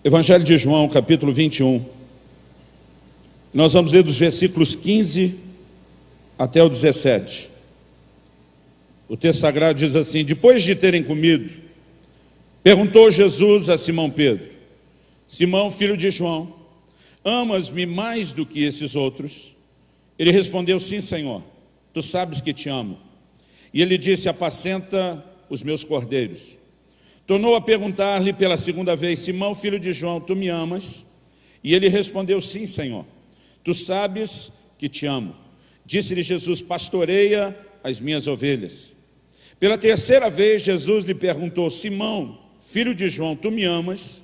Evangelho de João, capítulo 21. Nós vamos ler dos versículos 15 até o 17. O texto sagrado diz assim: depois de terem comido, perguntou Jesus a Simão Pedro: Simão, filho de João, amas-me mais do que esses outros? Ele respondeu: sim, Senhor, tu sabes que te amo. E ele disse: apacenta os meus cordeiros. Tornou a perguntar-lhe pela segunda vez: Simão, filho de João, tu me amas? E ele respondeu: sim, Senhor, tu sabes que te amo. Disse-lhe Jesus: pastoreia as minhas ovelhas. Pela terceira vez Jesus lhe perguntou: Simão, filho de João, tu me amas?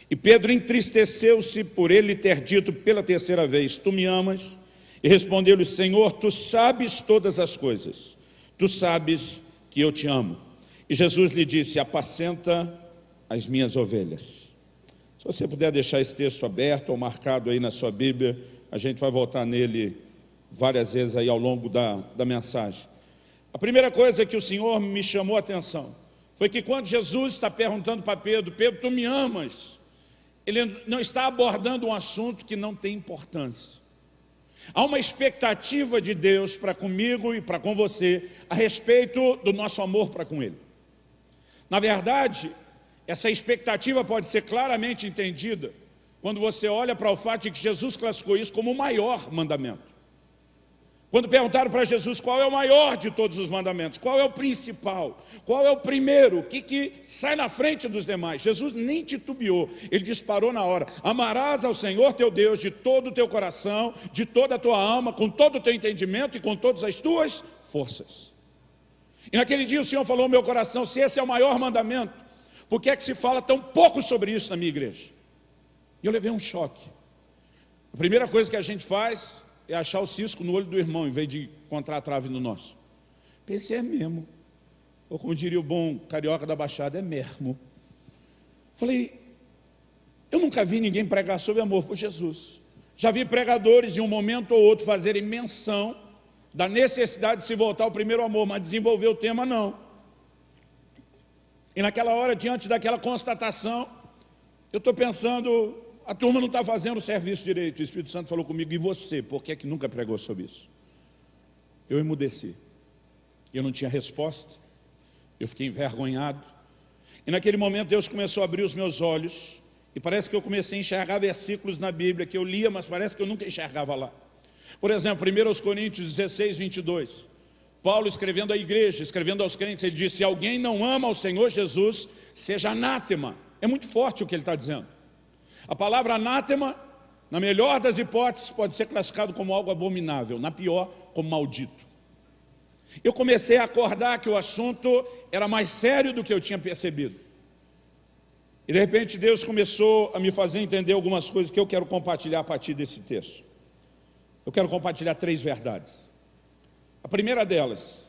E Pedro entristeceu-se por ele ter dito pela terceira vez: tu me amas? E respondeu-lhe: Senhor, tu sabes todas as coisas, tu sabes que eu te amo. E Jesus lhe disse: apacenta as minhas ovelhas. Se você puder deixar esse texto aberto ou marcado aí na sua Bíblia, a gente vai voltar nele várias vezes aí ao longo da mensagem. A primeira coisa que o Senhor me chamou a atenção foi que quando Jesus está perguntando para Pedro: Pedro, tu me amas? Ele não está abordando um assunto que não tem importância. Há uma expectativa de Deus para comigo e para com você a respeito do nosso amor para com Ele. Na verdade, essa expectativa pode ser claramente entendida quando você olha para o fato de que Jesus classificou isso como o maior mandamento. Quando perguntaram para Jesus qual é o maior de todos os mandamentos, qual é o principal, qual é o primeiro, o que sai na frente dos demais, Jesus nem titubeou, ele disparou na hora: amarás ao Senhor teu Deus de todo o teu coração, de toda a tua alma, com todo o teu entendimento e com todas as tuas forças. E naquele dia o Senhor falou ao meu coração: se esse é o maior mandamento, por que é que se fala tão pouco sobre isso na minha igreja? E eu levei um choque. A primeira coisa que a gente faz é achar o cisco no olho do irmão, em vez de encontrar a trave no nosso. Pensei: é mesmo. Ou como diria o bom carioca da Baixada, é mesmo. Falei: eu nunca vi ninguém pregar sobre amor por Jesus. Já vi pregadores em um momento ou outro fazerem menção da necessidade de se voltar ao primeiro amor, mas desenvolver o tema não. E naquela hora, diante daquela constatação, eu estou pensando: a turma não está fazendo o serviço direito. O Espírito Santo falou comigo: e você, por que é que nunca pregou sobre isso? Eu emudeci. Eu não tinha resposta. Eu fiquei envergonhado. E naquele momento Deus começou a abrir os meus olhos. E parece que eu comecei a enxergar versículos na Bíblia que eu lia, mas parece que eu nunca enxergava lá. Por exemplo, 1 Coríntios 16, 22. Paulo escrevendo à igreja, escrevendo aos crentes, ele disse: se alguém não ama ao Senhor Jesus, seja anátema. É muito forte o que ele está dizendo. A palavra anátema, na melhor das hipóteses, pode ser classificado como algo abominável, na pior, como maldito. Eu comecei a acordar que o assunto era mais sério do que eu tinha percebido. E de repente Deus começou a me fazer entender algumas coisas que eu quero compartilhar a partir desse texto. Eu quero compartilhar 3 verdades. A primeira delas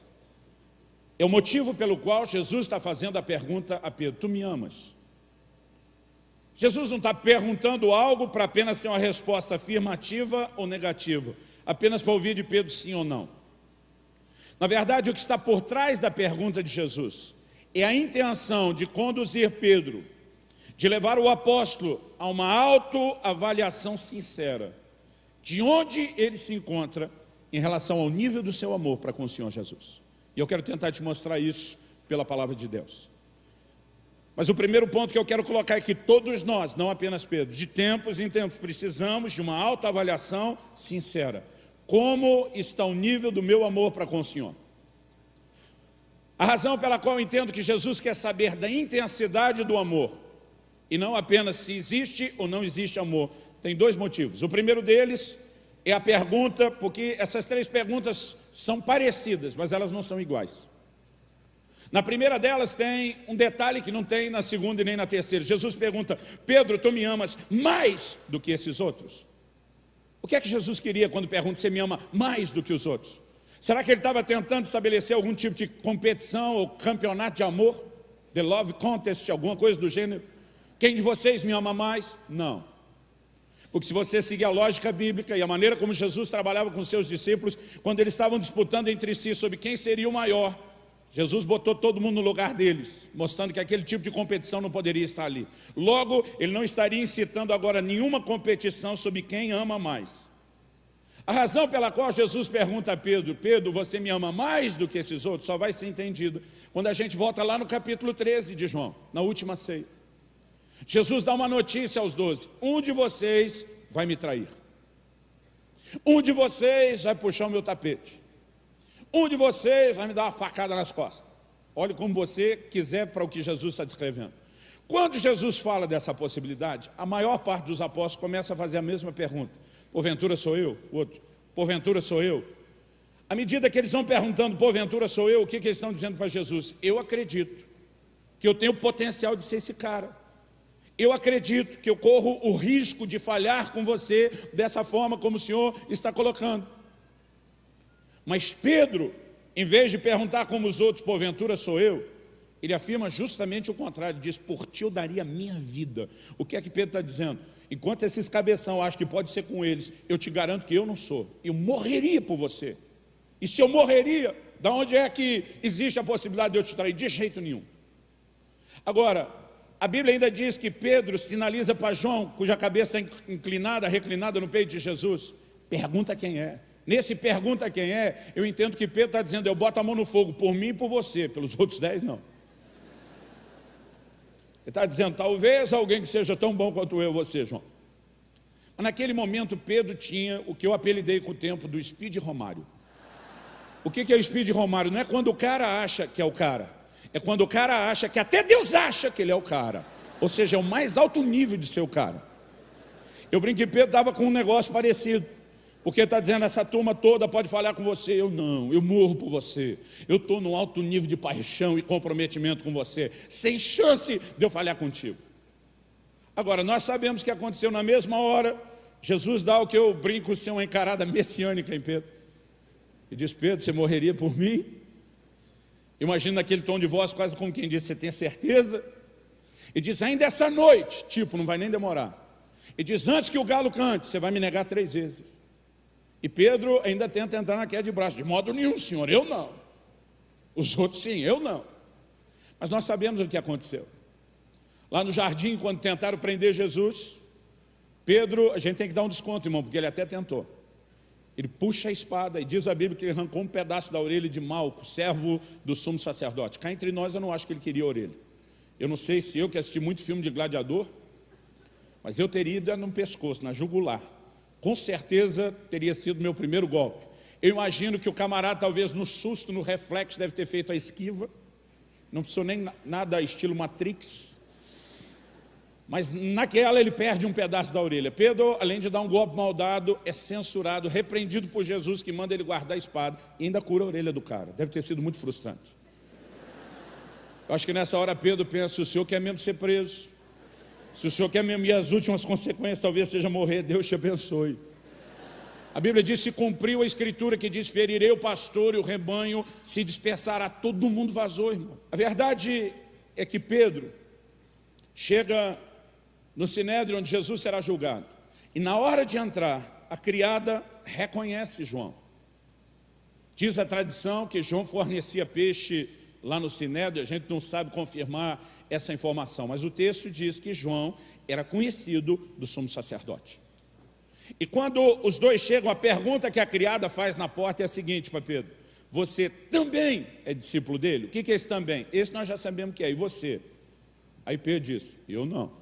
é o motivo pelo qual Jesus está fazendo a pergunta a Pedro: tu me amas? Jesus não está perguntando algo para apenas ter uma resposta afirmativa ou negativa, apenas para ouvir de Pedro sim ou não. Na verdade, o que está por trás da pergunta de Jesus é a intenção de conduzir Pedro, de levar o apóstolo a uma autoavaliação sincera de onde ele se encontra em relação ao nível do seu amor para com o Senhor Jesus. E eu quero tentar te mostrar isso pela palavra de Deus. Mas o primeiro ponto que eu quero colocar é que todos nós, não apenas Pedro, de tempos em tempos, precisamos de uma autoavaliação sincera. Como está o nível do meu amor para com o Senhor? A razão pela qual eu entendo que Jesus quer saber da intensidade do amor, e não apenas se existe ou não existe amor, tem 2 motivos. O primeiro deles é a pergunta, porque essas 3 perguntas são parecidas, mas elas não são iguais. Na primeira delas tem um detalhe que não tem na segunda e nem na terceira. Jesus pergunta: Pedro, tu me amas mais do que esses outros? O que é que Jesus queria quando pergunta: você me ama mais do que os outros? Será que ele estava tentando estabelecer algum tipo de competição ou campeonato de amor? The Love Contest, alguma coisa do gênero? Quem de vocês me ama mais? Não. Porque se você seguir a lógica bíblica e a maneira como Jesus trabalhava com seus discípulos, quando eles estavam disputando entre si sobre quem seria o maior, Jesus botou todo mundo no lugar deles, mostrando que aquele tipo de competição não poderia estar ali. Logo, ele não estaria incitando agora nenhuma competição sobre quem ama mais. A razão pela qual Jesus pergunta a Pedro: Pedro, você me ama mais do que esses outros? Só vai ser entendido quando a gente volta lá no capítulo 13 de João, na última ceia. Jesus dá uma notícia aos 12: um de vocês vai me trair. Um de vocês vai puxar o meu tapete. Um de vocês vai me dar uma facada nas costas. Olhe como você quiser para o que Jesus está descrevendo. Quando Jesus fala dessa possibilidade, a maior parte dos apóstolos começa a fazer a mesma pergunta: porventura sou eu? O outro: porventura sou eu? À medida que eles vão perguntando, porventura sou eu, o que eles estão dizendo para Jesus? Eu acredito que eu tenho o potencial de ser esse cara. Eu acredito que eu corro o risco de falhar com você dessa forma como o Senhor está colocando. Mas Pedro, em vez de perguntar como os outros, porventura sou eu, ele afirma justamente o contrário, diz: por ti eu daria a minha vida. O que é que Pedro está dizendo? Enquanto esses cabeção acham que pode ser com eles, eu te garanto que eu não sou. Eu morreria por você. E se eu morreria, da onde é que existe a possibilidade de eu te trair? De jeito nenhum. Agora, a Bíblia ainda diz que Pedro sinaliza para João, cuja cabeça está inclinada, reclinada no peito de Jesus: pergunta quem é. Nesse pergunta quem é, eu entendo que Pedro está dizendo: eu boto a mão no fogo por mim e por você, pelos outros 10 não. Ele está dizendo: talvez alguém que seja tão bom quanto eu, você, João. Mas naquele momento Pedro tinha o que eu apelidei com o tempo do Speed Romário. O que é o Speed Romário? Não é quando o cara acha que é o cara, é quando o cara acha que até Deus acha que ele é o cara. Ou seja, é o mais alto nível de ser o cara. Eu brinquei que Pedro estava com um negócio parecido. Porque ele está dizendo: essa turma toda pode falar com você, eu não, eu morro por você. Eu estou num alto nível de paixão e comprometimento com você, sem chance de eu falhar contigo. Agora, nós sabemos que aconteceu na mesma hora. Jesus dá o que eu brinco ser uma encarada messiânica em Pedro. E diz: Pedro, você morreria por mim? Imagina aquele tom de voz quase como quem diz: você tem certeza? E diz: ainda essa noite, tipo, não vai nem demorar. E diz: antes que o galo cante, você vai me negar 3 vezes. E Pedro ainda tenta entrar na queda de braço: de modo nenhum, Senhor, eu não. Os outros sim, eu não. Mas nós sabemos o que aconteceu. Lá no jardim, quando tentaram prender Jesus, Pedro, a gente tem que dar um desconto, irmão, porque ele até tentou. Ele puxa a espada e diz a Bíblia que ele arrancou um pedaço da orelha de Malco, servo do sumo sacerdote. Cá entre nós, eu não acho que ele queria a orelha. Eu não sei se eu, que assisti muito filme de gladiador, mas eu teria ido no pescoço, na jugular. Com certeza teria sido meu primeiro golpe. Eu imagino que o camarada, talvez no susto, no reflexo, deve ter feito a esquiva. Não precisou nem nada estilo Matrix. Mas naquela ele perde um pedaço da orelha. Pedro, além de dar um golpe mal dado, é censurado, repreendido por Jesus, que manda ele guardar a espada, e ainda cura a orelha do cara. Deve ter sido muito frustrante. Eu acho que nessa hora Pedro pensa: se o senhor quer mesmo ser preso, se o senhor quer mesmo ir às últimas consequências, talvez seja morrer, Deus te abençoe. A Bíblia diz: se cumpriu a escritura que diz: ferirei o pastor e o rebanho se dispersará. Todo mundo vazou, irmão. A verdade é que Pedro chega no Sinédrio, onde Jesus será julgado, e na hora de entrar, a criada reconhece João. Diz a tradição que João fornecia peixe lá no Sinédrio. A gente não sabe confirmar essa informação, mas o texto diz que João era conhecido do sumo sacerdote. E quando os dois chegam, a pergunta que a criada faz na porta é a seguinte para Pedro: você também é discípulo dele? O que é esse também? Esse nós já sabemos que é. E você? Aí Pedro diz: eu não.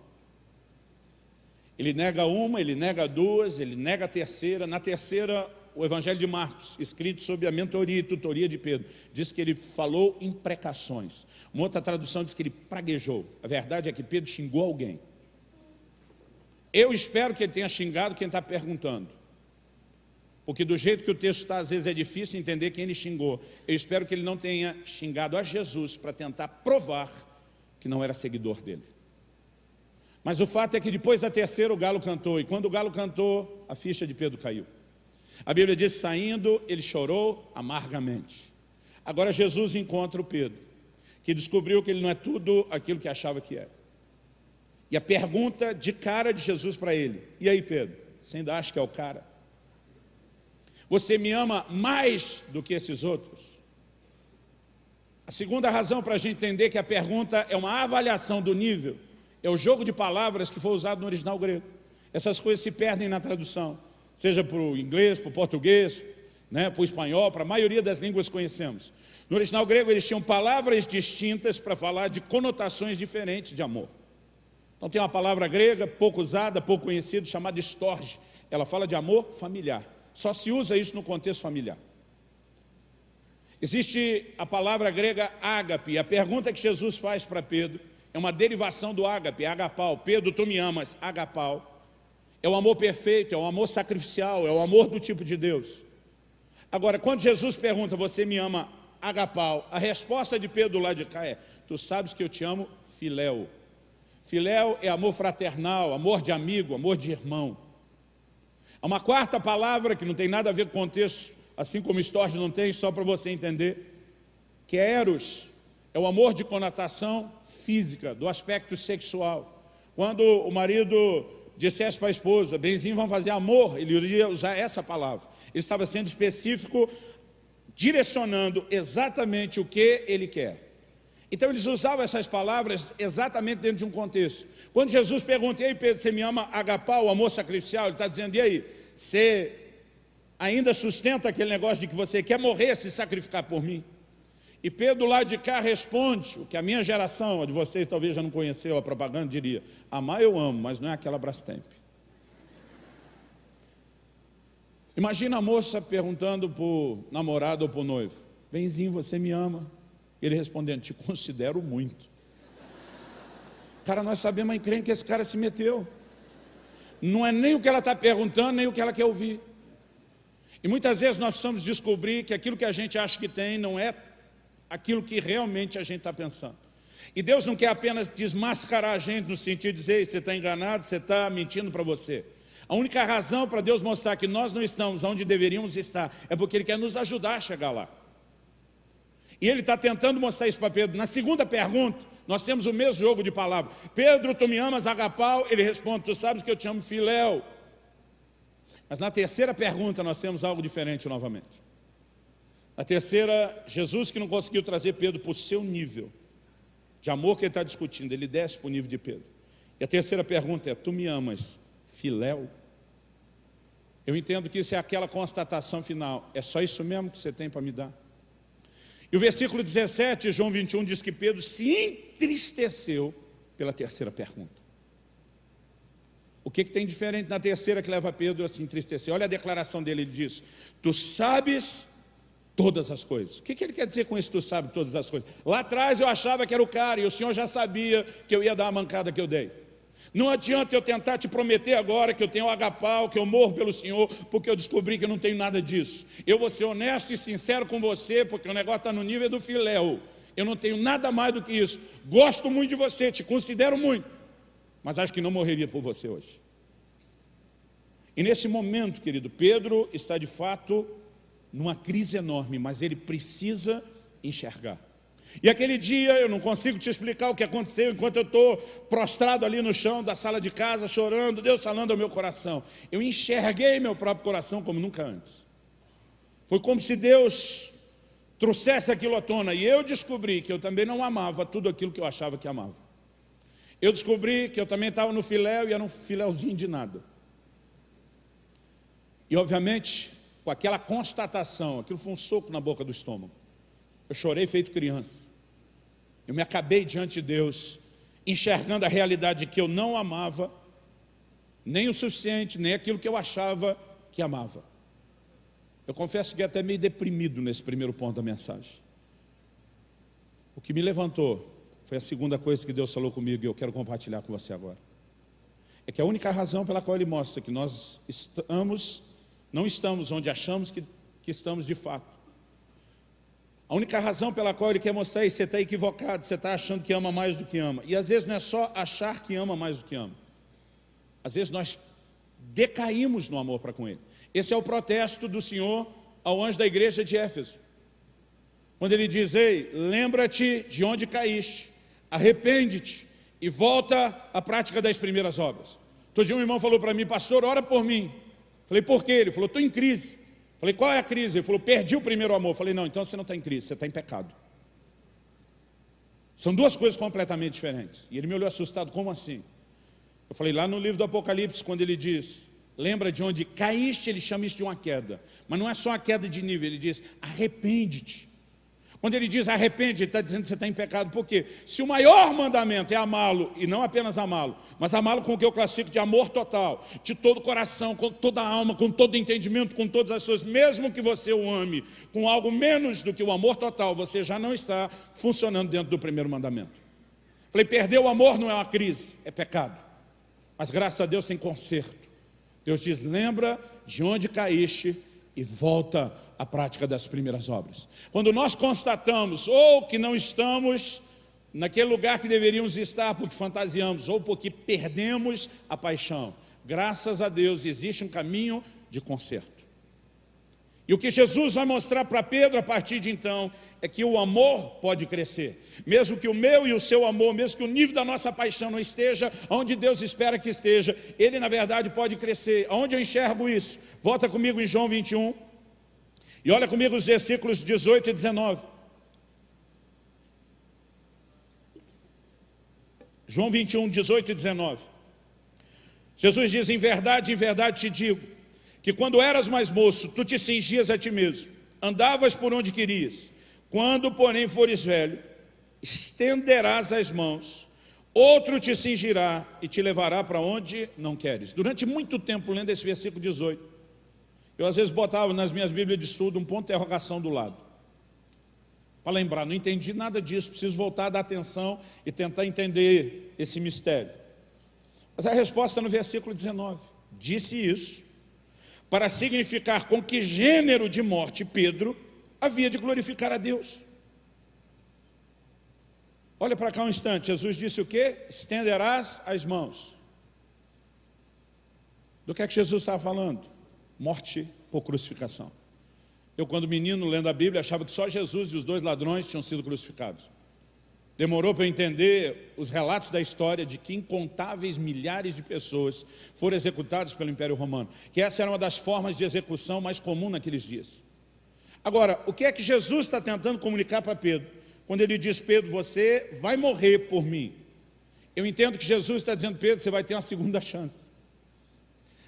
Ele nega uma, ele nega duas, ele nega a terceira. Na terceira, o Evangelho de Marcos, escrito sob a mentoria e tutoria de Pedro, diz que ele falou imprecações. Uma outra tradução diz que ele praguejou. A verdade é que Pedro xingou alguém. Eu espero que ele tenha xingado quem está perguntando, porque do jeito que o texto está, às vezes é difícil entender quem ele xingou. Eu espero que ele não tenha xingado a Jesus para tentar provar que não era seguidor dele. Mas o fato é que depois da terceira o galo cantou, e quando o galo cantou, a ficha de Pedro caiu. A Bíblia diz: saindo, ele chorou amargamente. Agora Jesus encontra o Pedro, que descobriu que ele não é tudo aquilo que achava que era. E a pergunta de cara de Jesus para ele: e aí, Pedro, você ainda acha que é o cara? Você me ama mais do que esses outros? A segunda razão para a gente entender que a pergunta é uma avaliação do nível, é o jogo de palavras que foi usado no original grego. Essas coisas se perdem na tradução, seja para o inglês, para o português, né, para o espanhol, para a maioria das línguas que conhecemos. No original grego eles tinham palavras distintas para falar de conotações diferentes de amor. Então tem uma palavra grega pouco usada, pouco conhecida, chamada storge. Ela fala de amor familiar. Só se usa isso no contexto familiar. Existe a palavra grega ágape. A pergunta que Jesus faz para Pedro é uma derivação do ágape, agapau. Pedro, tu me amas, agapau. É o amor perfeito, é o amor sacrificial, é o amor do tipo de Deus. Agora, quando Jesus pergunta, você me ama, agapau, a resposta de Pedro lá de cá é, tu sabes que eu te amo, filéu. Filéu é amor fraternal, amor de amigo, amor de irmão. Há uma quarta palavra que não tem nada a ver com o contexto, assim como storge não tem, só para você entender, que é eros, é o amor de conotação física, do aspecto sexual. Quando o marido dissesse para a esposa, benzinho, vamos fazer amor, ele iria usar essa palavra. Ele estava sendo específico, direcionando exatamente o que ele quer. Então eles usavam essas palavras exatamente dentro de um contexto. Quando Jesus pergunta, e aí Pedro, você me ama agapau, o amor sacrificial? Ele está dizendo, e aí, você ainda sustenta aquele negócio de que você quer morrer, se sacrificar por mim? E Pedro lá de cá responde, o que a minha geração, a de vocês talvez já não conheceu a propaganda, diria, amar eu amo, mas não é aquela Brastemp. Imagina a moça perguntando para o namorado ou para o noivo, benzinho, você me ama? Ele respondendo, te considero muito. Cara, nós sabemos a encrenca que esse cara se meteu. Não é nem o que ela está perguntando, nem o que ela quer ouvir. E muitas vezes nós precisamos descobrir que aquilo que a gente acha que tem não é aquilo que realmente a gente está pensando. E Deus não quer apenas desmascarar a gente no sentido de dizer, você está enganado, você está mentindo para você. A única razão para Deus mostrar que nós não estamos onde deveríamos estar é porque Ele quer nos ajudar a chegar lá. E Ele está tentando mostrar isso para Pedro. Na segunda pergunta, nós temos o mesmo jogo de palavras. Pedro, tu me amas, agapau? Ele responde, tu sabes que eu te amo, filéu. Mas na terceira pergunta nós temos algo diferente novamente. Na terceira, Jesus que não conseguiu trazer Pedro para o seu nível de amor que ele está discutindo, ele desce para o nível de Pedro. E a terceira pergunta é, tu me amas, filéu? Eu entendo que isso é aquela constatação final. É só isso mesmo que você tem para me dar? E o versículo 17, João 21, diz que Pedro se entristeceu pela terceira pergunta. O que tem diferente na terceira que leva Pedro a se entristecer? Olha a declaração dele, ele diz, tu sabes todas as coisas. O que ele quer dizer com isso, tu sabes todas as coisas? Lá atrás eu achava que era o cara, e o Senhor já sabia que eu ia dar a mancada que eu dei. Não adianta eu tentar te prometer agora que eu tenho o agapau, que eu morro pelo Senhor, porque eu descobri que eu não tenho nada disso. Eu vou ser honesto e sincero com você, porque o negócio está no nível do filéu. Eu não tenho nada mais do que isso. Gosto muito de você, te considero muito, mas acho que não morreria por você hoje. E nesse momento, querido, Pedro está de fato numa crise enorme, mas ele precisa enxergar. E aquele dia, eu não consigo te explicar o que aconteceu enquanto eu estou prostrado ali no chão da sala de casa, chorando, Deus falando ao meu coração. Eu enxerguei meu próprio coração como nunca antes. Foi como se Deus trouxesse aquilo à tona, e eu descobri que eu também não amava tudo aquilo que eu achava que amava. Eu descobri que eu também estava no filéu, e era um filéuzinho de nada. E obviamente, com aquela constatação, aquilo foi um soco na boca do estômago. Eu chorei feito criança. Eu me acabei diante de Deus, enxergando a realidade de que eu não amava, nem o suficiente, nem aquilo que eu achava que amava. Eu confesso que até meio deprimido nesse primeiro ponto da mensagem. O que me levantou foi a segunda coisa que Deus falou comigo e eu quero compartilhar com você agora. É que a única razão pela qual Ele mostra que nós não estamos onde achamos que estamos de fato. A única razão pela qual Ele quer mostrar isso, você está equivocado, você está achando que ama mais do que ama. E às vezes não é só achar que ama mais do que ama. Às vezes nós decaímos no amor para com Ele. Esse é o protesto do Senhor ao anjo da igreja de Éfeso. Quando Ele diz, ei, lembra-te de onde caíste, arrepende-te e volta à prática das primeiras obras. Todo dia um irmão falou para mim, pastor, ora por mim. Falei, por quê? Ele falou, estou em crise. Falei, qual é a crise? Ele falou, perdi o primeiro amor. Falei, não, então você não está em crise, você está em pecado. São duas coisas completamente diferentes. E ele me olhou assustado, como assim? Eu falei, lá no livro do Apocalipse, quando ele diz, lembra de onde caíste, ele chama isso de uma queda. Mas não é só uma queda de nível, ele diz, arrepende-te. Quando ele diz arrepende, ele está dizendo que você está em pecado. Por quê? Se o maior mandamento é amá-lo, e não apenas amá-lo, mas amá-lo com o que eu classifico de amor total, de todo o coração, com toda a alma, com todo o entendimento, com todas as suas, mesmo que você o ame com algo menos do que o amor total, você já não está funcionando dentro do primeiro mandamento. Falei, perder o amor não é uma crise, é pecado. Mas graças a Deus tem conserto. Deus diz, lembra de onde caíste e volta à prática das primeiras obras. Quando nós constatamos ou que não estamos naquele lugar que deveríamos estar porque fantasiamos ou porque perdemos a paixão, graças a Deus existe um caminho de conserto. E o que Jesus vai mostrar para Pedro a partir de então é que o amor pode crescer. Mesmo que o meu e o seu amor, mesmo que o nível da nossa paixão não esteja onde Deus espera que esteja, ele na verdade pode crescer. Aonde eu enxergo isso? Volta comigo em João 21 e olha comigo os versículos 18 e 19. João 21, 18 e 19. Jesus diz, em verdade te digo, que quando eras mais moço, tu te cingias a ti mesmo, andavas por onde querias. Quando, porém, fores velho, estenderás as mãos, outro te cingirá e te levará para onde não queres. Durante muito tempo, lendo esse versículo 18, eu às vezes botava nas minhas bíblias de estudo um ponto de interrogação do lado, para lembrar, não entendi nada disso, preciso voltar a dar atenção e tentar entender esse mistério. Mas a resposta no versículo 19, disse isso, para significar com que gênero de morte Pedro havia de glorificar a Deus. Olha para cá um instante, Jesus disse o quê? Estenderás as mãos. Do que é que Jesus estava falando? Morte por crucificação. Eu, quando menino, lendo a Bíblia, achava que só Jesus e os dois ladrões tinham sido crucificados. Demorou para eu entender os relatos da história de que incontáveis milhares de pessoas foram executadas pelo Império Romano, que essa era uma das formas de execução mais comum naqueles dias. Agora, o que é que Jesus está tentando comunicar para Pedro? Quando ele diz, Pedro, você vai morrer por mim. Eu entendo que Jesus está dizendo, Pedro, você vai ter uma segunda chance.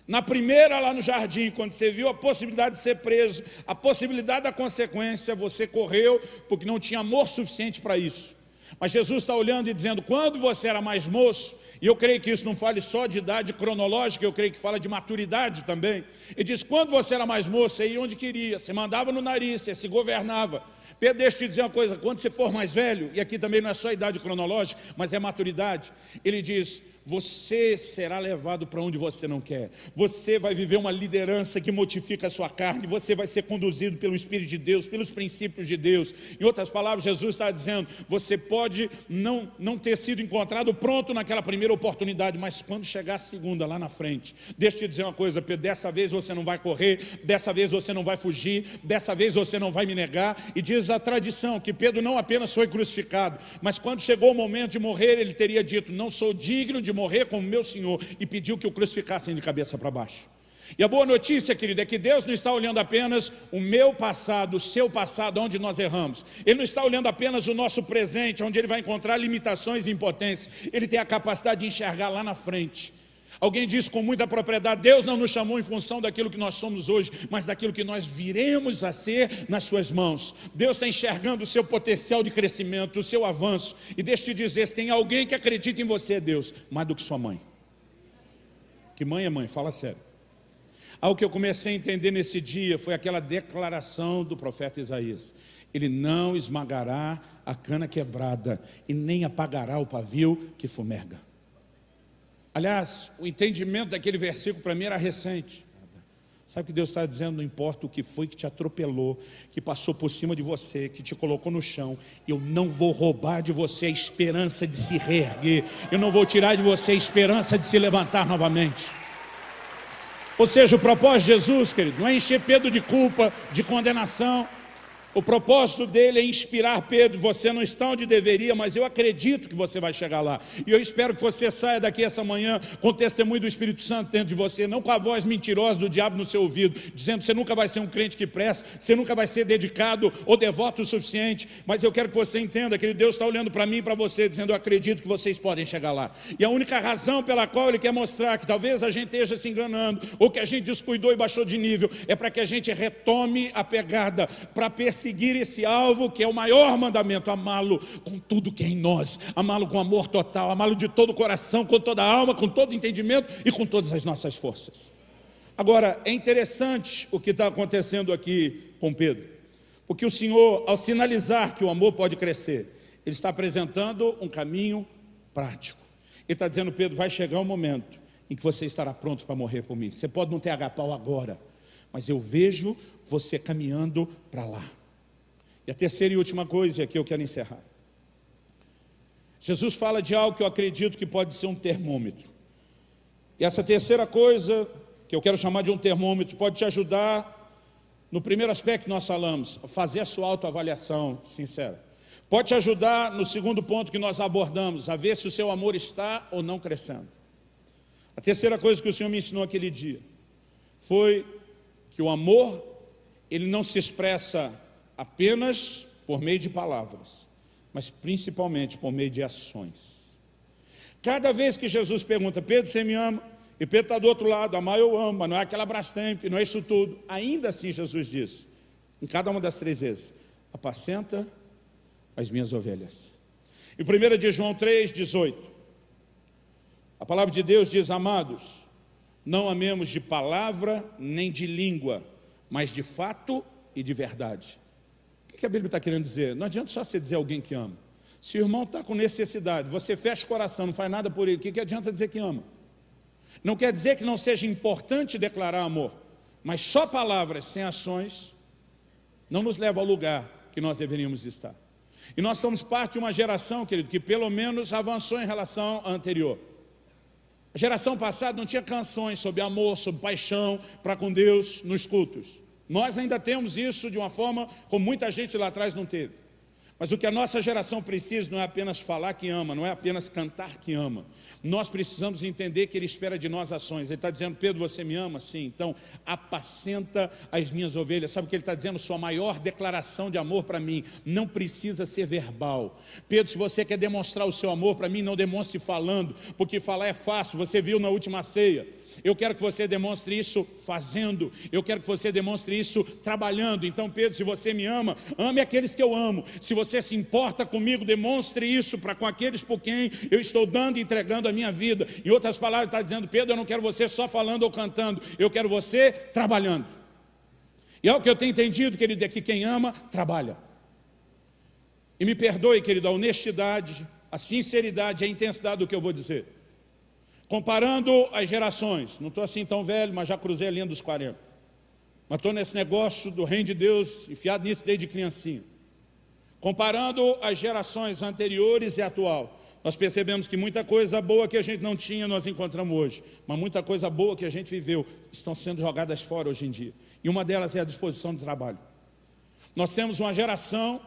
Na primeira, lá no jardim, quando você viu a possibilidade de ser preso, a possibilidade da consequência, você correu porque não tinha amor suficiente para isso. Mas Jesus está olhando e dizendo, quando você era mais moço, e eu creio que isso não fale só de idade cronológica, eu creio que fala de maturidade também. Ele diz, quando você era mais moço, você ia onde queria, você mandava no nariz, você se governava. Pedro, deixa eu te dizer uma coisa, quando você for mais velho, e aqui também não é só idade cronológica, mas é maturidade, ele diz, você será levado para onde você não quer. Você vai viver uma liderança que modifica a sua carne, você vai ser conduzido pelo Espírito de Deus, pelos princípios de Deus. Em outras palavras, Jesus está dizendo, você pode não ter sido encontrado pronto naquela primeira oportunidade, mas quando chegar a segunda lá na frente, deixa eu te dizer uma coisa, Pedro, dessa vez você não vai correr, dessa vez você não vai fugir, dessa vez você não vai me negar. E diz a tradição que Pedro não apenas foi crucificado, mas quando chegou o momento de morrer, ele teria dito, não sou digno de morrer como meu Senhor, e pediu que o crucificassem de cabeça para baixo. E a boa notícia, querido, é que Deus não está olhando apenas o meu passado, o seu passado, onde nós erramos. Ele não está olhando apenas o nosso presente, onde ele vai encontrar limitações e impotências. Ele tem a capacidade de enxergar lá na frente. Alguém disse com muita propriedade, Deus não nos chamou em função daquilo que nós somos hoje, mas daquilo que nós viremos a ser nas suas mãos. Deus está enxergando o seu potencial de crescimento, o seu avanço. E deixa eu te dizer, se tem alguém que acredita em você, Deus, mais do que sua mãe. Que mãe é mãe? Fala sério. Algo que eu comecei a entender nesse dia foi aquela declaração do profeta Isaías. Ele não esmagará a cana quebrada e nem apagará o pavio que fumerga. Aliás, o entendimento daquele versículo para mim era recente. Sabe o que Deus está dizendo? Não importa o que foi que te atropelou, que passou por cima de você, que te colocou no chão, eu não vou roubar de você a esperança de se reerguer, eu não vou tirar de você a esperança de se levantar novamente. Ou seja, o propósito de Jesus, querido, não é encher Pedro de culpa, de condenação. O propósito dele é inspirar Pedro. Você não está onde deveria, mas eu acredito que você vai chegar lá. E eu espero que você saia daqui essa manhã com o testemunho do Espírito Santo dentro de você, não com a voz mentirosa do diabo no seu ouvido, dizendo que você nunca vai ser um crente que presta, você nunca vai ser dedicado ou devoto o suficiente. Mas eu quero que você entenda que Deus está olhando para mim e para você, dizendo: eu acredito que vocês podem chegar lá. E a única razão pela qual Ele quer mostrar que talvez a gente esteja se enganando, ou que a gente descuidou e baixou de nível, é para que a gente retome a pegada, para perseguir esse alvo que é o maior mandamento: amá-lo com tudo que é em nós, amá-lo com amor total, amá-lo de todo o coração, com toda a alma, com todo o entendimento e com todas as nossas forças. Agora, é interessante o que está acontecendo aqui com Pedro, porque o Senhor, ao sinalizar que o amor pode crescer, Ele está apresentando um caminho prático. Ele está dizendo: Pedro, vai chegar um momento em que você estará pronto para morrer por mim. Você pode não ter agapau agora, mas eu vejo você caminhando para lá. E a terceira e última coisa, que eu quero encerrar. Jesus fala de algo que eu acredito que pode ser um termômetro. E essa terceira coisa, que eu quero chamar de um termômetro, pode te ajudar no primeiro aspecto que nós falamos, fazer a sua autoavaliação sincera. Pode te ajudar no segundo ponto que nós abordamos, a ver se o seu amor está ou não crescendo. A terceira coisa que o Senhor me ensinou aquele dia foi que o amor, ele não se expressa apenas por meio de palavras, mas principalmente por meio de ações. Cada vez que Jesus pergunta: Pedro, você me ama? E Pedro está do outro lado: amar eu amo, mas não é aquela Brastemp, não é isso tudo. Ainda assim Jesus diz, em cada uma das 3 vezes: apacenta as minhas ovelhas. Em 1 de João 3,18, a palavra de Deus diz: amados, não amemos de palavra nem de língua, mas de fato e de verdade. O que a Bíblia está querendo dizer? Não adianta só você dizer a alguém que ama. Se o irmão está com necessidade, você fecha o coração, não faz nada por ele, o que adianta dizer que ama? Não quer dizer que não seja importante declarar amor, mas só palavras sem ações não nos leva ao lugar que nós deveríamos estar. E nós somos parte de uma geração, querido, que pelo menos avançou em relação à anterior. A geração passada não tinha canções sobre amor, sobre paixão para com Deus nos cultos. Nós ainda temos isso de uma forma como muita gente lá atrás não teve. Mas o que a nossa geração precisa não é apenas falar que ama, não é apenas cantar que ama. Nós precisamos entender que Ele espera de nós ações. Ele está dizendo: Pedro, você me ama? Sim, então apacenta as minhas ovelhas. Sabe o que Ele está dizendo? Sua maior declaração de amor para mim não precisa ser verbal. Pedro, se você quer demonstrar o seu amor para mim, não demonstre falando, porque falar é fácil, você viu na última ceia. Eu quero que você demonstre isso fazendo. Eu quero que você demonstre isso trabalhando. Então, Pedro, se você me ama, ame aqueles que eu amo. Se você se importa comigo, demonstre isso para com aqueles por quem eu estou dando e entregando a minha vida. Em outras palavras, está dizendo: Pedro, eu não quero você só falando ou cantando, eu quero você trabalhando. E é o que eu tenho entendido, querido, é que quem ama, trabalha. E me perdoe, querido, a honestidade, a sinceridade, a intensidade do que eu vou dizer. Comparando as gerações, não estou assim tão velho, mas já cruzei a linha dos 40. Mas estou nesse negócio do reino de Deus, enfiado nisso desde criancinha. Comparando as gerações anteriores e atual, nós percebemos que muita coisa boa que a gente não tinha, nós encontramos hoje. Mas muita coisa boa que a gente viveu, estão sendo jogadas fora hoje em dia. E uma delas é a disposição do trabalho. Nós temos uma geração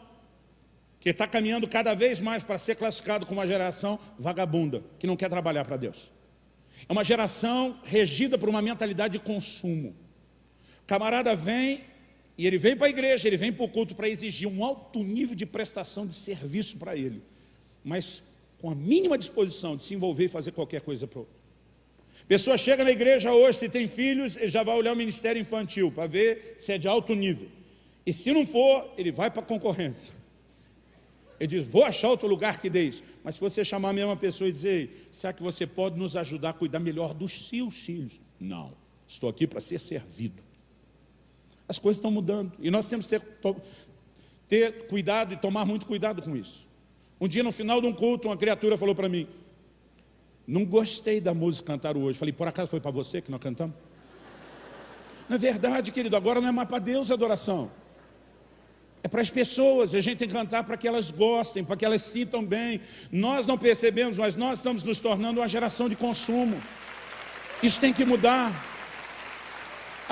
que está caminhando cada vez mais para ser classificado como uma geração vagabunda, que não quer trabalhar para Deus. É uma geração regida por uma mentalidade de consumo. O camarada vem, e ele vem para a igreja, ele vem para o culto para exigir um alto nível de prestação de serviço para ele, mas com a mínima disposição de se envolver e fazer qualquer coisa para o outro. Pessoa chega na igreja hoje, se tem filhos, ele já vai olhar o ministério infantil para ver se é de alto nível. E se não for, ele vai para a concorrência. Ele diz: vou achar outro lugar que dê isso. Mas se você chamar a mesma pessoa e dizer: será que você pode nos ajudar a cuidar melhor dos seus filhos? Não, estou aqui para ser servido. As coisas estão mudando. E nós temos que ter cuidado e tomar muito cuidado com isso. Um dia, no final de um culto, uma criatura falou para mim: não gostei da música cantaram hoje. Falei: por acaso foi para você que nós cantamos? Não é verdade, querido, agora não é mais para Deus a adoração. É para as pessoas, a gente tem que cantar para que elas gostem, para que elas sintam bem. Nós não percebemos, mas nós estamos nos tornando uma geração de consumo. Isso tem que mudar.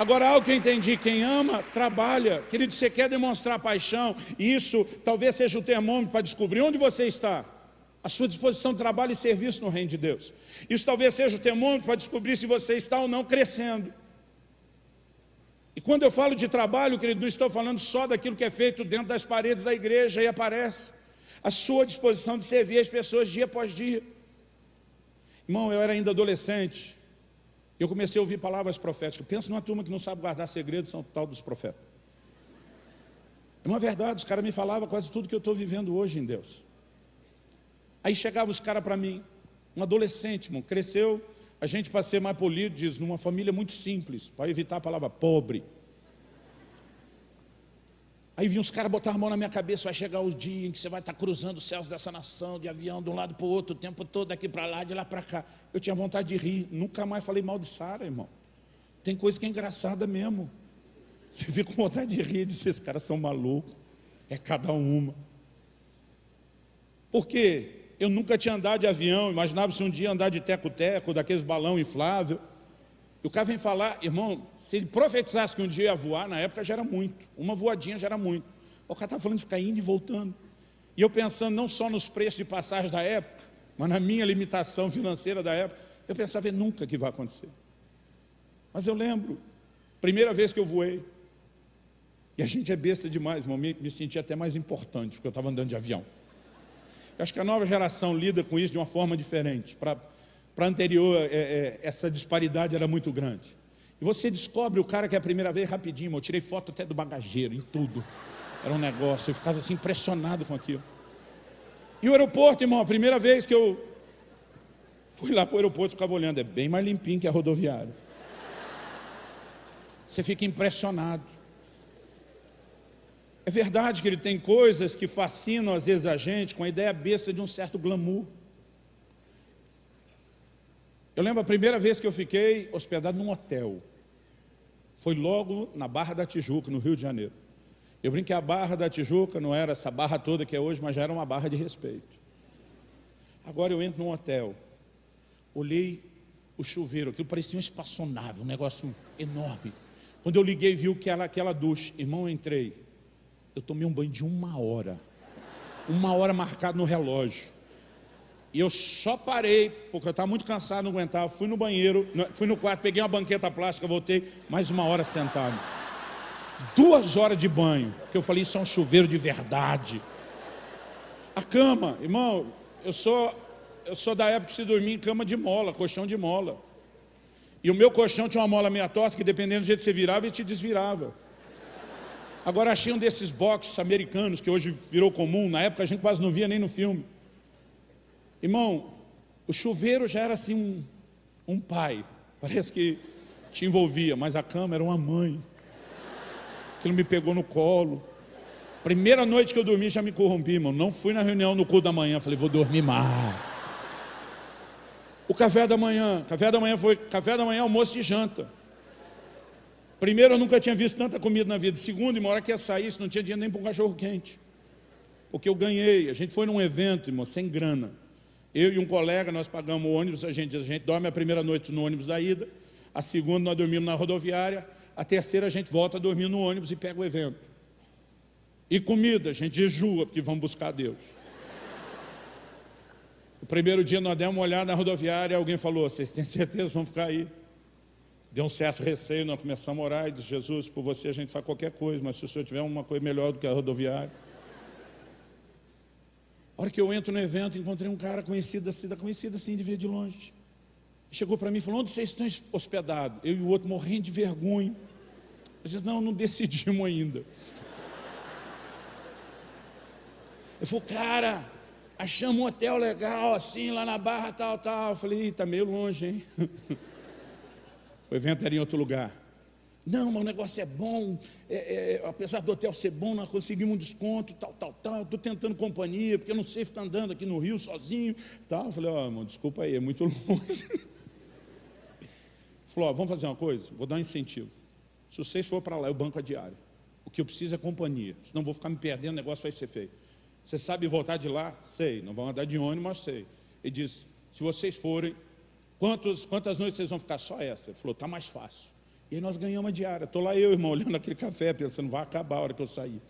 Agora, algo que eu entendi, quem ama, trabalha. Querido, você quer demonstrar paixão, e isso talvez seja o termômetro para descobrir onde você está. A sua disposição de trabalho e serviço no reino de Deus. Isso talvez seja o termômetro para descobrir se você está ou não crescendo. E quando eu falo de trabalho, querido, não estou falando só daquilo que é feito dentro das paredes da igreja, e aparece a sua disposição de servir as pessoas dia após dia. Irmão, eu era ainda adolescente, eu comecei a ouvir palavras proféticas. Pensa numa turma que não sabe guardar segredos, são tal dos profetas. É uma verdade, os caras me falavam quase tudo que eu estou vivendo hoje em Deus. Aí chegavam os caras para mim, um adolescente, irmão, cresceu, a gente para ser mais polido, diz, numa família muito simples, para evitar a palavra pobre. Aí vinha os caras botar a mão na minha cabeça, vai chegar o dia em que você vai estar cruzando os céus dessa nação, de avião, de um lado para o outro, o tempo todo, daqui para lá, de lá para cá. Eu tinha vontade de rir, nunca mais falei mal de Sara, irmão. Tem coisa que é engraçada mesmo. Você fica com vontade de rir, diz, esses caras são malucos. É cada uma. Por quê? Eu nunca tinha andado de avião, imaginava se um dia andar de teco-teco, daqueles balão inflável. E o cara vem falar, irmão, se ele profetizasse que um dia ia voar, na época já era muito. Uma voadinha já era muito. O cara está falando de ficar indo e voltando. E eu pensando não só nos preços de passagem da época, mas na minha limitação financeira da época, eu pensava, é nunca que vai acontecer. Mas eu lembro, primeira vez que eu voei, e a gente é besta demais, irmão, me senti até mais importante, porque eu estava andando de avião. Eu acho que a nova geração lida com isso de uma forma diferente. Para a anterior, essa disparidade era muito grande. E você descobre o cara que é a primeira vez rapidinho, irmão. Eu tirei foto até do bagageiro, em tudo. Era um negócio, eu ficava assim impressionado com aquilo. E o aeroporto, irmão, a primeira vez que eu fui lá para o aeroporto, ficava olhando, é bem mais limpinho que a rodoviária. Você fica impressionado. É verdade que ele tem coisas que fascinam às vezes a gente com a ideia besta de um certo glamour. Eu lembro a primeira vez que eu fiquei hospedado num hotel. Foi logo na Barra da Tijuca, no Rio de Janeiro. Eu brinquei, a Barra da Tijuca não era essa barra toda que é hoje, mas já era uma barra de respeito. Agora eu entro num hotel, olhei o chuveiro, aquilo parecia uma espaçonave, um negócio enorme. Quando eu liguei, vi que era aquela ducha. Irmão, eu entrei. Eu tomei um banho de 1 hora. 1 hora marcado no relógio. E eu só parei, porque eu estava muito cansado, não aguentava. Fui no banheiro, fui no quarto, peguei uma banqueta plástica, voltei, mais 1 hora sentado. 2 horas de banho, porque eu falei, isso é um chuveiro de verdade. A cama, irmão, eu sou da época que se dormia em cama de mola, colchão de mola. E o meu colchão tinha uma mola meia torta, que dependendo do jeito que você virava, ele te desvirava. Agora achei um desses boxes americanos, que hoje virou comum, na época a gente quase não via nem no filme. Irmão, o chuveiro já era assim um pai, parece que te envolvia, mas a cama era uma mãe. Aquilo me pegou no colo. Primeira noite que eu dormi já me corrompi, irmão. Não fui na reunião no culto da manhã, falei, vou dormir mais. O café da manhã foi café da manhã, almoço e janta. Primeiro, eu nunca tinha visto tanta comida na vida. Segundo, e uma hora que ia sair, isso não tinha dinheiro nem para um cachorro quente. Porque eu ganhei, a gente foi num evento, irmão, sem grana. Eu e um colega, nós pagamos o ônibus, a gente dorme a primeira noite no ônibus da ida, a segunda nós dormimos na rodoviária, a terceira a gente volta a dormir no ônibus e pega o evento. E comida, a gente jejua, porque vamos buscar Deus. O primeiro dia nós demos uma olhada na rodoviária, alguém falou, vocês têm certeza que vão ficar aí? Deu um certo receio, nós começamos a orar e disse, Jesus, por você a gente faz qualquer coisa, mas se o Senhor tiver uma coisa melhor do que a rodoviária. A hora que eu entro no evento, encontrei um cara conhecido assim, de ver de longe. Chegou para mim e falou, onde vocês estão hospedados? Eu e o outro morrendo de vergonha. Eu disse, não decidimos ainda. Ele falou, cara, achamos um hotel legal, assim, lá na Barra, tal. Eu falei, tá meio longe, hein? O evento era em outro lugar. Não, mas o negócio é bom, apesar do hotel ser bom, nós conseguimos um desconto, tal. Estou tentando companhia, porque eu não sei ficar andando aqui no Rio sozinho. Eu falei, irmão, desculpa aí, é muito longe. Ele falou, vamos fazer uma coisa, vou dar um incentivo. Se vocês for para lá, eu banco a diária. O que eu preciso é companhia, senão vou ficar me perdendo, o negócio vai ser feio. Você sabe voltar de lá? Sei, não vão andar de ônibus, mas sei. Ele disse, se vocês forem, quantas noites vocês vão ficar? Só essa. Ele falou, está mais fácil. E aí nós ganhamos a diária. Estou lá eu, irmão, olhando aquele café, pensando, vai acabar a hora que eu sair.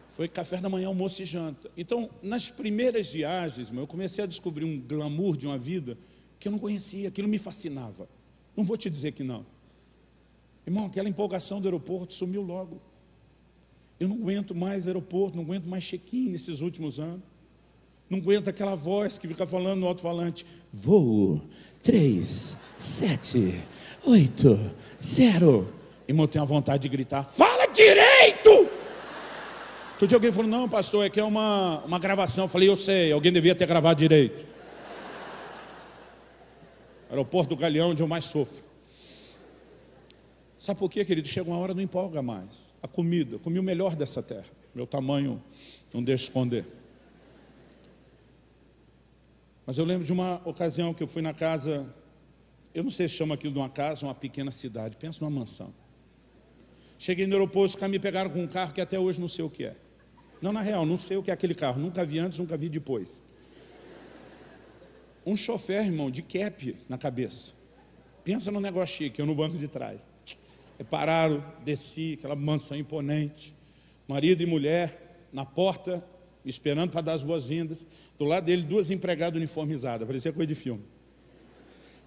Foi café da manhã, almoço e janta. Então, nas primeiras viagens, irmão, eu comecei a descobrir um glamour de uma vida que eu não conhecia, aquilo me fascinava. Não vou te dizer que não. Irmão, aquela empolgação do aeroporto sumiu logo. Eu não aguento mais aeroporto, não aguento mais check-in nesses últimos anos. Não aguento aquela voz que fica falando no alto-falante. Voo 3780. Irmão, eu tenho a vontade de gritar, fala direito! Outro dia alguém falou, não, pastor, é que é uma gravação. Eu falei, eu sei, alguém devia ter gravado direito. Aeroporto do Galeão, onde eu mais sofro. Sabe por quê, querido? Chega uma hora, não empolga mais. A comida, eu comi o melhor dessa terra. Meu tamanho não deixa esconder. Mas eu lembro de uma ocasião que eu fui na casa, eu não sei se chama aquilo de uma casa, uma pequena cidade, pensa numa mansão. Cheguei no aeroporto, os caras me pegaram com um carro que até hoje não sei o que é. Não, na real, não sei o que é aquele carro, nunca vi antes, nunca vi depois. Um chofer, irmão, de cap na cabeça. Pensa num negócio chique, eu no banco de trás. Pararam, desci, aquela mansão imponente. Marido e mulher na porta, me esperando para dar as boas-vindas. Do lado dele, duas empregadas uniformizadas, parecia coisa de filme.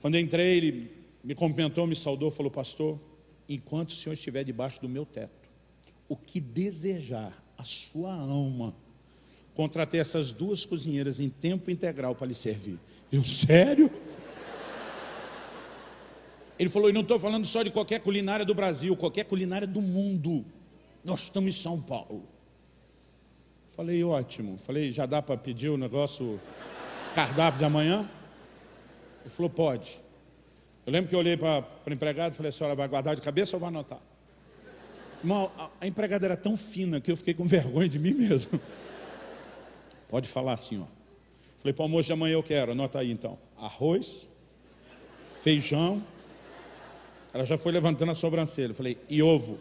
Quando eu entrei, ele me cumprimentou, me saudou, falou, pastor, enquanto o senhor estiver debaixo do meu teto, o que desejar a sua alma, contratei essas duas cozinheiras em tempo integral para lhe servir. Eu, sério? Ele falou, e não estou falando só de qualquer culinária do Brasil, qualquer culinária do mundo. Nós estamos em São Paulo. Falei, ótimo. Falei, já dá para pedir o negócio, cardápio de amanhã? Ele falou, pode. Eu lembro que eu olhei para o empregado e falei, a senhora vai guardar de cabeça ou vai anotar? Irmão, a empregada era tão fina que eu fiquei com vergonha de mim mesmo. Pode falar assim, ó. Falei, para o almoço de amanhã eu quero, anota aí então. Arroz, feijão. Ela já foi levantando a sobrancelha. Falei, e ovo?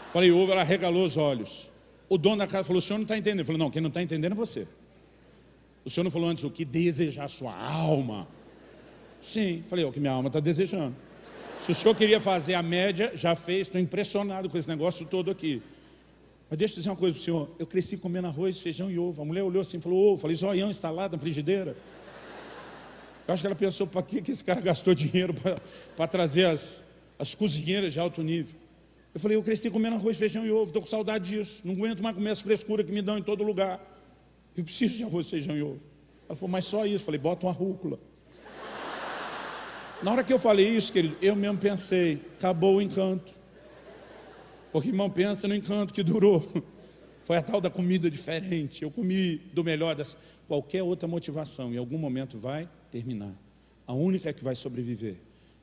Falei, ovo, ela regalou os olhos. O dono da casa falou, o senhor não está entendendo. Eu falei, não, quem não está entendendo é você. O senhor não falou antes o que desejar a sua alma? Sim, falei, o que minha alma está desejando. Se o senhor queria fazer a média, já fez, estou impressionado com esse negócio todo aqui. Mas deixa eu dizer uma coisa para o senhor, eu cresci comendo arroz, feijão e ovo. A mulher olhou assim e falou, ovo, falei, zoião instalado na frigideira. Eu acho que ela pensou, para que esse cara gastou dinheiro para trazer as cozinheiras de alto nível? Eu falei, eu cresci comendo arroz, feijão e ovo, estou com saudade disso, não aguento mais comer as frescuras que me dão em todo lugar. Eu preciso de arroz, feijão e ovo. Ela falou, mas só isso. Eu falei, bota uma rúcula. Na hora que eu falei isso, querido, eu mesmo pensei, acabou o encanto. Porque, irmão, pensa no encanto que durou. Foi a tal da comida diferente. Eu comi do melhor dessa. Qualquer outra motivação, em algum momento vai terminar. A única que vai sobreviver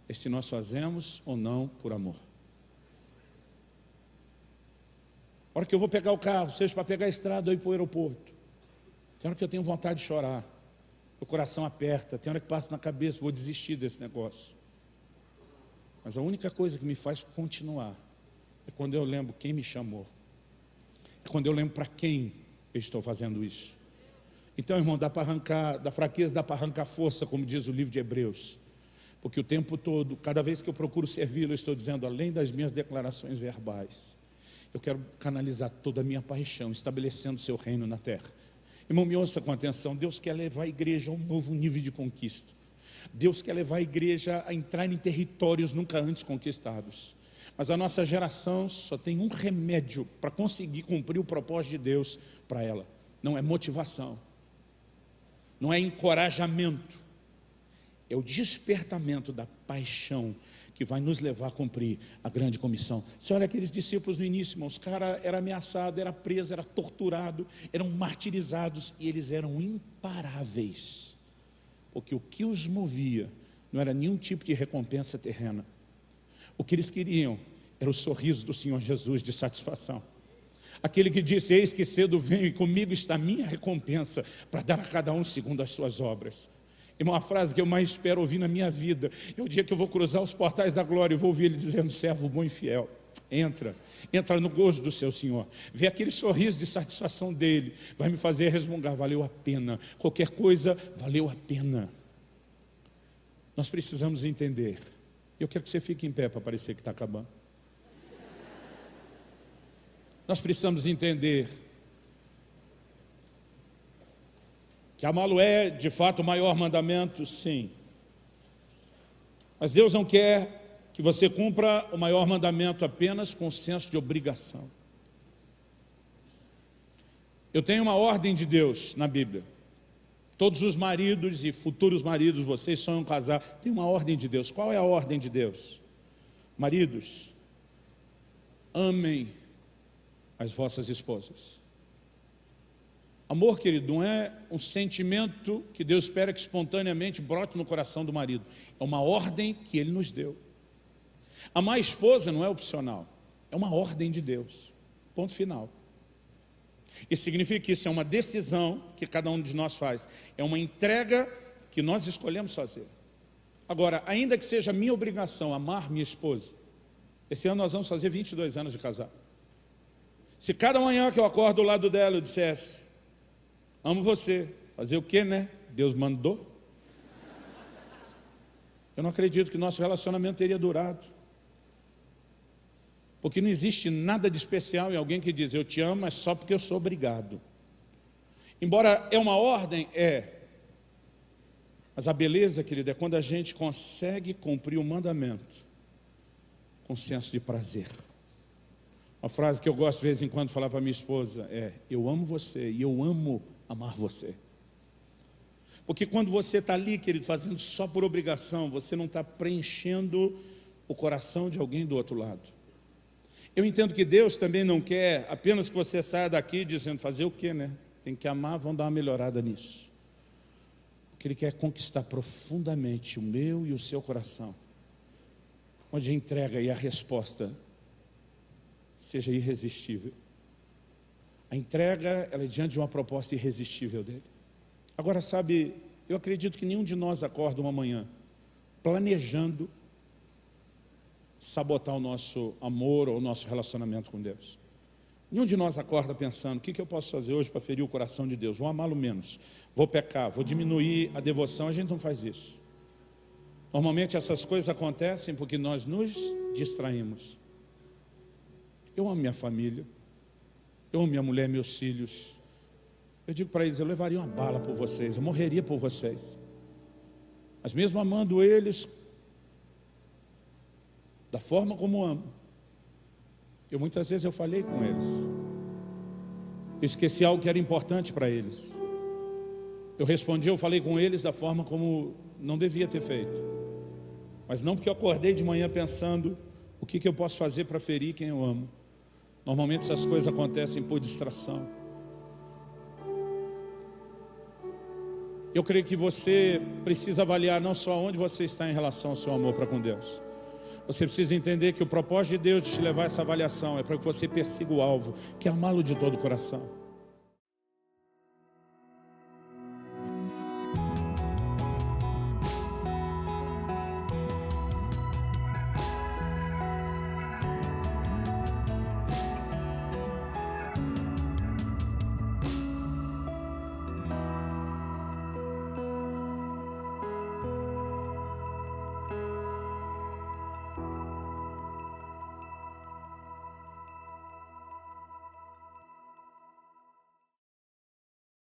é se nós fazemos ou não por amor. A hora que eu vou pegar o carro, seja para pegar a estrada ou ir para o aeroporto, tem hora que eu tenho vontade de chorar. O coração aperta, tem hora que passa na cabeça, vou desistir desse negócio. Mas a única coisa que me faz continuar é quando eu lembro quem me chamou. É quando eu lembro para quem eu estou fazendo isso. Então, irmão, dá para arrancar, da fraqueza dá para arrancar força, como diz o livro de Hebreus. Porque o tempo todo, cada vez que eu procuro servi-lo, eu estou dizendo, além das minhas declarações verbais, eu quero canalizar toda a minha paixão, estabelecendo o seu reino na terra. Irmão, me ouça com atenção, Deus quer levar a igreja a um novo nível de conquista. Deus quer levar a igreja a entrar em territórios nunca antes conquistados. Mas a nossa geração só tem um remédio para conseguir cumprir o propósito de Deus para ela. Não é motivação, não é encorajamento, é o despertamento da paixão que vai nos levar a cumprir a grande comissão. Você olha aqueles discípulos no início, irmãos, os caras eram ameaçados, eram presos, eram torturados, eram martirizados e eles eram imparáveis. Porque o que os movia não era nenhum tipo de recompensa terrena. O que eles queriam era o sorriso do Senhor Jesus de satisfação. Aquele que disse, eis que cedo venho e comigo está a minha recompensa para dar a cada um segundo as suas obras. E uma frase que eu mais espero ouvir na minha vida é o dia que eu vou cruzar os portais da glória e vou ouvir ele dizendo, servo bom e fiel, entra no gozo do seu Senhor, vê aquele sorriso de satisfação dele, vai me fazer resmungar, valeu a pena, qualquer coisa valeu a pena. Nós precisamos entender Eu quero que você fique em pé para parecer que está acabando. Nós precisamos entender que amá-lo é, de fato, o maior mandamento, sim. Mas Deus não quer que você cumpra o maior mandamento apenas com senso de obrigação. Eu tenho uma ordem de Deus na Bíblia. Todos os maridos e futuros maridos, vocês sonham casar, tem uma ordem de Deus. Qual é a ordem de Deus? Maridos, amem as vossas esposas. Amor, querido, não é um sentimento que Deus espera que espontaneamente brote no coração do marido. É uma ordem que Ele nos deu. Amar a esposa não é opcional, é uma ordem de Deus. Ponto final. Isso significa que isso é uma decisão que cada um de nós faz. É uma entrega que nós escolhemos fazer. Agora, ainda que seja minha obrigação amar minha esposa, esse ano nós vamos fazer 22 anos de casado. Se cada manhã que eu acordo ao lado dela eu dissesse, amo você, fazer o quê, né? Deus mandou. Eu não acredito que nosso relacionamento teria durado. Porque não existe nada de especial em alguém que diz, eu te amo, mas só porque eu sou obrigado. Embora é uma ordem, mas a beleza, querido, é quando a gente consegue cumprir o mandamento com senso de prazer. Uma frase que eu gosto de vez em quando de falar para minha esposa é, eu amo você e eu amo amar você. Porque quando você está ali, querido, fazendo só por obrigação, você não está preenchendo o coração de alguém do outro lado. Eu entendo que Deus também não quer apenas que você saia daqui dizendo, fazer o quê, né? Tem que amar, vamos dar uma melhorada nisso. Porque Ele quer conquistar profundamente o meu e o seu coração. Onde a entrega e a resposta seja irresistível. A entrega, ela é diante de uma proposta irresistível dEle. Agora, sabe, eu acredito que nenhum de nós acorda uma manhã planejando sabotar o nosso amor ou o nosso relacionamento com Deus. Nenhum de nós acorda pensando, o que eu posso fazer hoje para ferir o coração de Deus? Vou amá-lo menos, vou pecar, vou diminuir a devoção. A gente não faz isso. Normalmente essas coisas acontecem porque nós nos distraímos. Eu amo minha família, eu amo minha mulher, meus filhos. Eu digo para eles, eu levaria uma bala por vocês, eu morreria por vocês. Mas mesmo amando eles, da forma como amo, muitas vezes eu falhei com eles. Eu esqueci algo que era importante para eles. Eu falei com eles da forma como não devia ter feito. Mas não porque eu acordei de manhã pensando o que eu posso fazer para ferir quem eu amo. Normalmente essas coisas acontecem por distração. Eu creio que você precisa avaliar não só onde você está em relação ao seu amor para com Deus. Você precisa entender que o propósito de Deus de te levar a essa avaliação é para que você persiga o alvo, que é amá-lo de todo o coração.